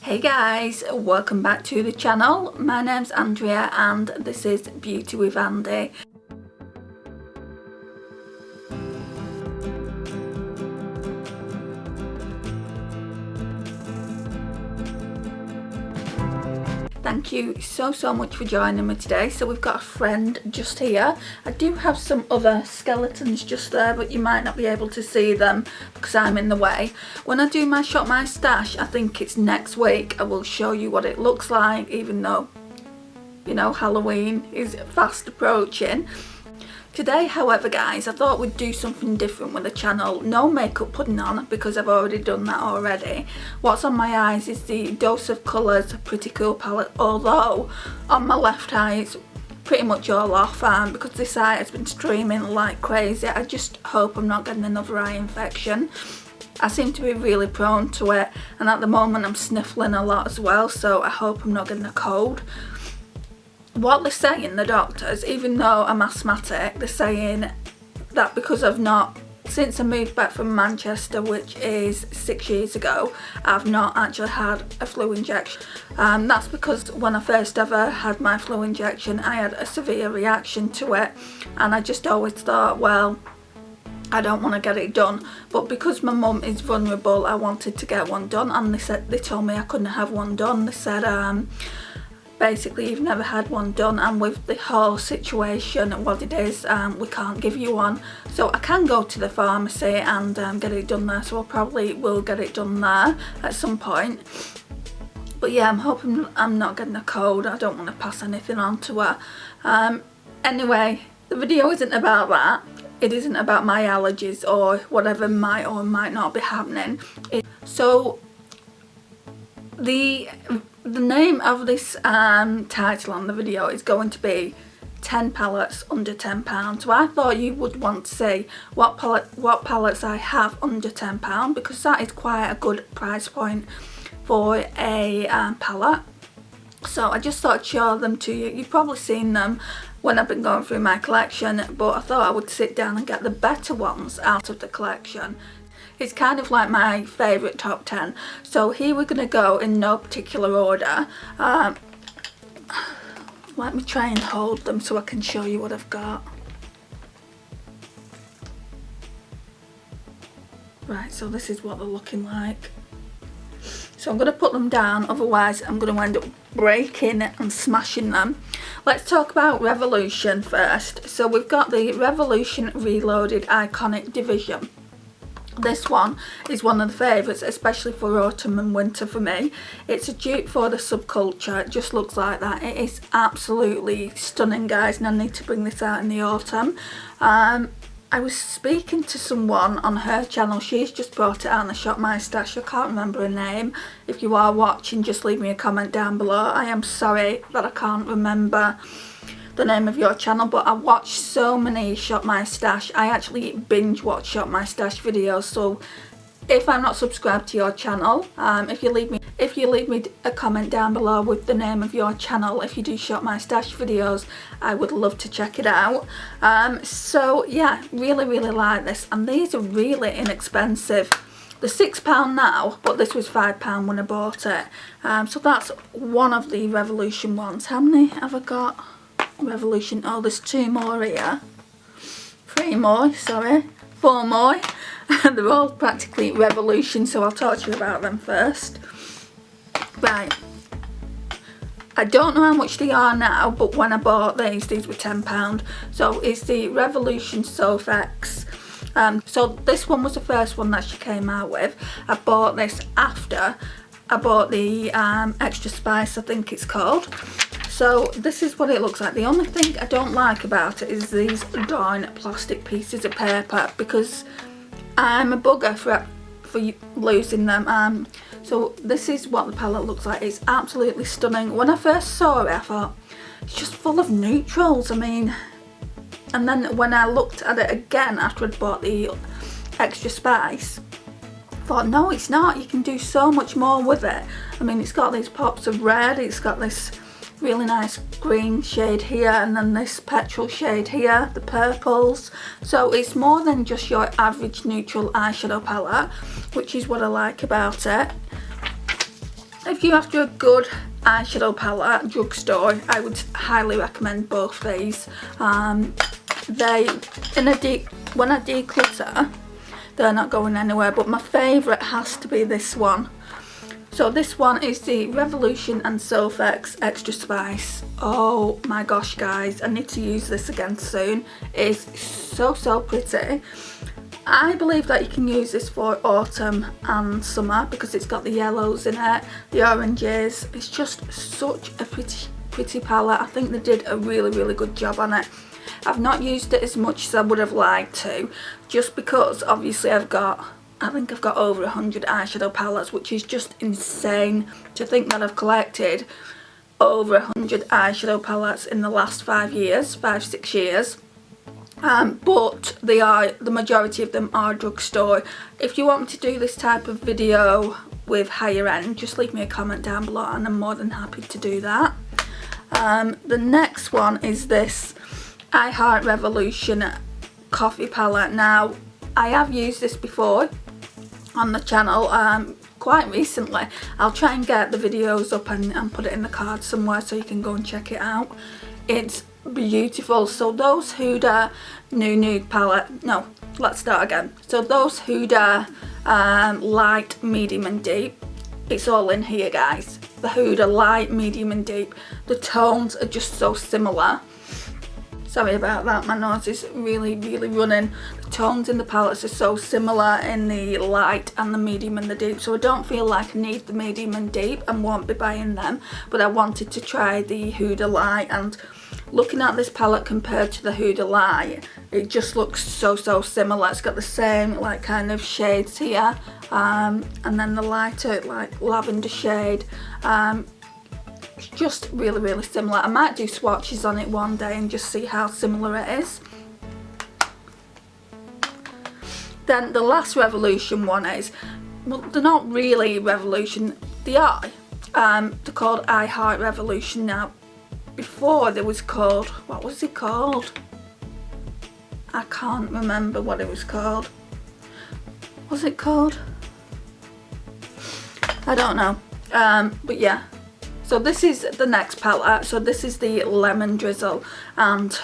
Hey guys, welcome back to the channel. My name's Andrea and this is Beauty with Andy. Thank you so much for joining me today. So we've got a friend just here. I do have some other skeletons just there, but you might not be able to see them because I'm in the way. When I do my Shop My Stash, I think it's next week, I will show you what it looks like, even though, you know, Halloween is fast approaching. Today, however, guys, I thought we'd do something different with the channel. No makeup pudding on because I've already done that already. What's on my eyes is the Dose of Colours Pretty Cool palette, although on my left eye it's pretty much all off because this eye has been streaming like crazy. I just hope I'm not getting another eye infection. I seem to be really prone to it, and at the moment I'm sniffling a lot as well, so I hope I'm not getting a cold. What they're saying, the doctors, even though I'm asthmatic, they're saying that because I've not, since I moved back from Manchester, which is 6 years ago, I've not actually had a flu injection. That's because when I first ever had my flu injection, I had a severe reaction to it, and I just always thought, well, I don't want to get it done, but because my mum is vulnerable, I wanted to get one done, and they told me I couldn't have one done. They said, basically you've never had one done, and with the whole situation and what it is, we can't give you one. So I can go to the pharmacy and get it done there, so I probably will get it done there at some point. But yeah, I'm hoping I'm not getting a cold. I don't want to pass anything on to her. Anyway, the video isn't about that. It isn't about my allergies or whatever might or might not be happening. So the name of this title on the video is going to be 10 palettes under £10. So I thought you would want to see what palettes I have under £10, because that is quite a good price point for a palette. So I just thought I'd show them to you. You've probably seen them when I've been going through my collection, but I thought I would sit down and get the better ones out of the collection. It's kind of like my favourite top 10. So here we're going to go in no particular order. Let me try and hold them so I can show you what I've got. Right, so this is what they're looking like. So I'm going to put them down, otherwise I'm going to end up breaking and smashing them. Let's talk about Revolution first. So we've got the Revolution Reloaded Iconic Division. This one is one of the favourites, especially for autumn and winter for me. It's a dupe for the Subculture. It just looks like that. It is absolutely stunning, guys, and I need to bring this out in the autumn. I was speaking to someone on her channel. She's just brought it out on the Shop My Stash. I can't remember her name. If you are watching, just leave me a comment down below. I am sorry that I can't remember the name of your channel, but I watch so many Shop My Stash. I actually binge watch Shop My Stash videos, so if I'm not subscribed to your channel, if you leave me a comment down below with the name of your channel, if you do Shop My Stash videos, I would love to check it out. So yeah, really like this, and these are really inexpensive. They're £6 now, but this was £5 when I bought it. So that's one of the Revolution ones. How many have I got? Revolution, oh, there's 2 more here, 3 more, sorry, 4 more. They're all practically Revolution, so I'll talk to you about them first. Right, I don't know how much they are now, but when I bought these were £10. So it's the Revolution Sofx. So this one was the first one that she came out with. I bought this after I bought the Extra Spice, I think it's called. So this is what it looks like. The only thing I don't like about it is these darn plastic pieces of paper, because I'm a bugger for losing them. So this is what the palette looks like. It's absolutely stunning. When I first saw it, I thought, it's just full of neutrals. I mean, and then when I looked at it again after I'd bought the Extra Spice, I thought, no, it's not. You can do so much more with it. I mean, it's got these pops of red. It's got this really nice green shade here, and then this petrol shade here, the purples. So it's more than just your average neutral eyeshadow palette, which is what I like about it. If you're after a good eyeshadow palette at drugstore, I would highly recommend both these. When I declutter, they're not going anywhere, but my favourite has to be this one. So this one is the Revolution and Sofx Extra Spice. Oh my gosh guys, I need to use this again soon. It's so pretty. I believe that you can use this for autumn and summer because it's got the yellows in it, the oranges. It's just such a pretty palette. I think they did a really good job on it. I've not used it as much as I would have liked to, just because obviously I think I've got over 100 eyeshadow palettes, which is just insane to think that I've collected over 100 eyeshadow palettes in the last 5 years, 6 years. But the majority of them are drugstore. If you want me to do this type of video with higher end, just leave me a comment down below and I'm more than happy to do that. The next one is this I Heart Revolution coffee palette. Now I have used this before on the channel quite recently. I'll try and get the videos up and put it in the card somewhere so you can go and check it out. It's beautiful. So those Huda nude palette, no, let's start again. So those Huda light, medium and deep, it's all in here guys. The Huda light, medium and deep, the tones are just so similar. Sorry about that, my nose is really running. The tones in the palettes are so similar in the light and the medium and the deep, so I don't feel like I need the medium and deep and won't be buying them, but I wanted to try the Huda light, and looking at this palette compared to the Huda light, it just looks so similar. It's got the same like kind of shades here, and then the lighter like lavender shade. It's just really similar. I might do swatches on it one day and just see how similar it is. Then the last Revolution one is, well, they're not really Revolution, they are. They're called I Heart Revolution now. Before there was called, what was it called? I can't remember what it was called. Was it called? I don't know. But yeah. So this is the next palette. So this is the Lemon Drizzle, and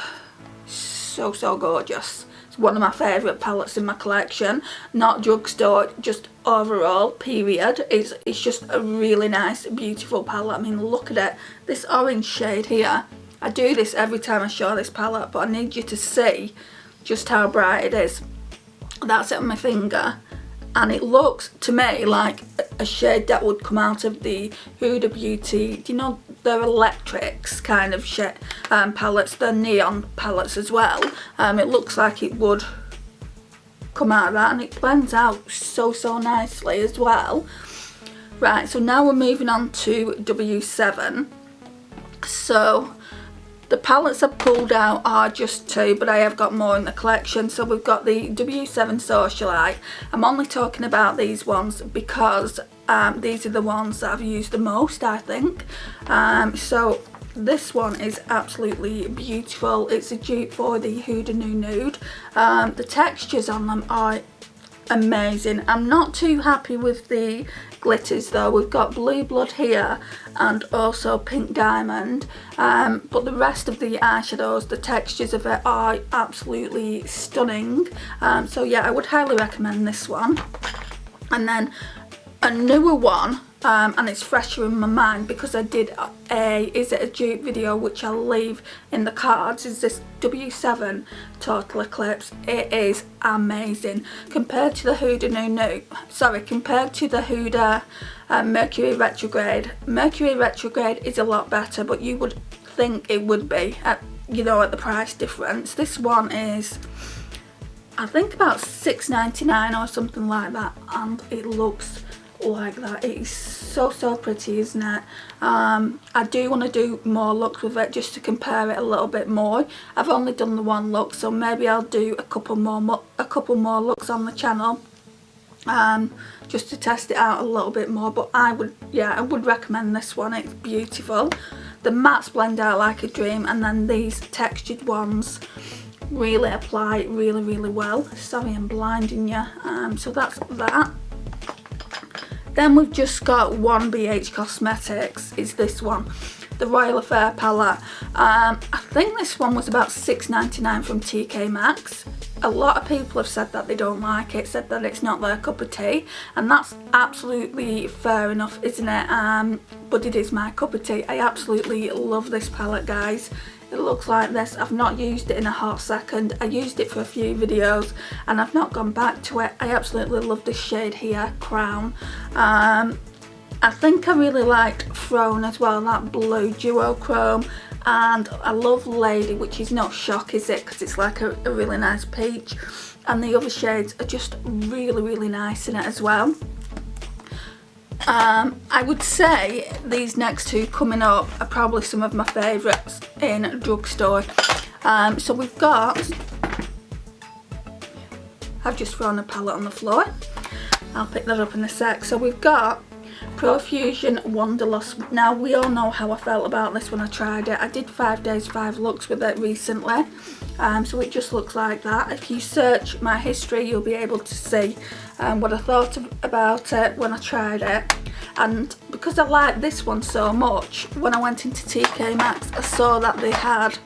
so gorgeous. It's one of my favourite palettes in my collection. Not drugstore, just overall, period. It's just a really nice, beautiful palette. I mean, look at it. This orange shade here. I do this every time I show this palette, but I need you to see just how bright it is. That's it on my finger. And it looks to me like a shade that would come out of the Huda Beauty, do you know, they're electrics kind of shade palettes, they're neon palettes as well. It looks like it would come out of that, and it blends out so nicely as well. Right, so now we're moving on to W7. So the palettes I've pulled out are just 2, but I have got more in the collection. So we've got the W7 Socialite. I'm only talking about these ones because these are the ones that I've used the most, I think. So this one is absolutely beautiful. It's a dupe for the Huda Nude. The textures on them are amazing. I'm not too happy with the glitters though. We've got Blue Blood here and also Pink Diamond, but the rest of the eyeshadows, the textures of it are absolutely stunning. So yeah, I would highly recommend this one. And then a newer one, and it's fresher in my mind because I did a Is It a Dupe video, which I'll leave in the cards, is this W7 Total Eclipse. It is amazing compared to the Huda compared to the Huda Mercury Retrograde. Mercury Retrograde is a lot better, but you would think it would be at, you know, at the price difference. This one is, I think, about $6.99 or something like that, and it looks like that. It is so pretty, isn't it? I do want to do more looks with it just to compare it a little bit more. I've only done the one look, so maybe I'll do a couple more looks on the channel, just to test it out a little bit more. But I would recommend this one. It's beautiful. The mattes blend out like a dream, and then these textured ones really apply really well. Sorry, I'm blinding you. So that's that. Then we've just got one BH Cosmetics, is this one, the Royal Affair palette. I think this one was about £6.99 from TK Maxx. A lot of people have said that they don't like it, said that it's not their cup of tea, and that's absolutely fair enough, isn't it? But it is my cup of tea. I absolutely love this palette, guys. It looks like this. I've not used it in a hot second. I used it for a few videos and I've not gone back to it. I absolutely love this shade here, Crown. I think I really liked Throne as well, that blue duochrome, and I love Lady, which is not shock, is it, because it's like a really nice peach, and the other shades are just really nice in it as well. I would say these next two coming up are probably some of my favourites in a drugstore. So we've got, I've just thrown a palette on the floor, I'll pick that up in a sec. So we've got Profusion Wanderlust. Now we all know how I felt about this when I tried it. I did 5 days 5 looks with it recently, so it just looks like that. If you search my history, you'll be able to see what I thought about it when I tried it. And because I like this one so much, when I went into TK Maxx, I saw that they had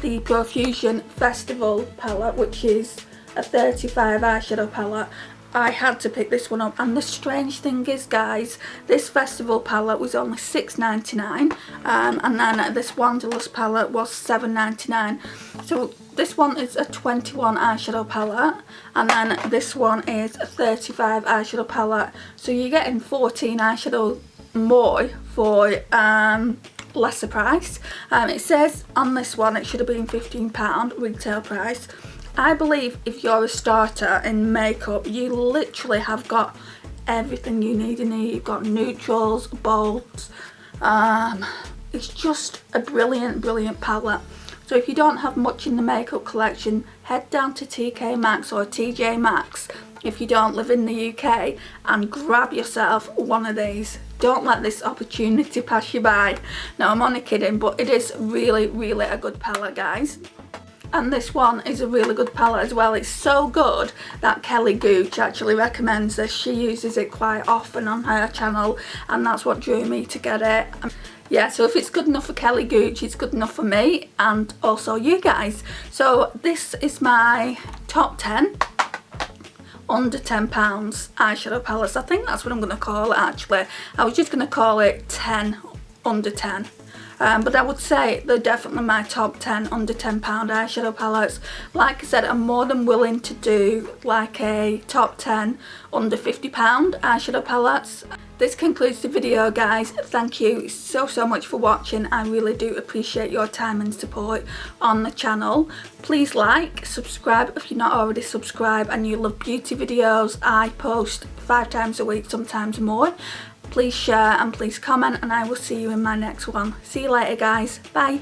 the Profusion Festival palette, which is a 35 eyeshadow palette. I had to pick this one up, and the strange thing is, guys, this Festival palette was only £6.99, and then this Wanderlust palette was £7.99. So this one is a 21 eyeshadow palette, and then this one is a 35 eyeshadow palette. So you're getting 14 eyeshadow more for lesser price. It says on this one it should have been £15 retail price. I believe if you're a starter in makeup, you literally have got everything you need in here. You've got neutrals, bolds. It's just a brilliant palette. So if you don't have much in the makeup collection, head down to TK Maxx or TJ Maxx if you don't live in the UK and grab yourself one of these. Don't let this opportunity pass you by. No, I'm only kidding, but it is really a good palette, guys. And this one is a really good palette as well. It's so good that Kelly Gooch actually recommends this. She uses it quite often on her channel, and that's what drew me to get it. Yeah, so if it's good enough for Kelly Gooch, it's good enough for me and also you guys. So this is my top 10 under £10 eyeshadow palettes. I think that's what I'm going to call it, actually. I was just going to call it 10 under 10. But I would say they're definitely my top 10 under £10 eyeshadow palettes. Like I said, I'm more than willing to do like a top 10 under £50 eyeshadow palettes. This concludes the video, guys. Thank you so much for watching. I really do appreciate your time and support on the channel. Please like, subscribe if you're not already subscribed and you love beauty videos. I post 5 times a week, sometimes more. Please share and please comment, and I will see you in my next one. See you later, guys. Bye.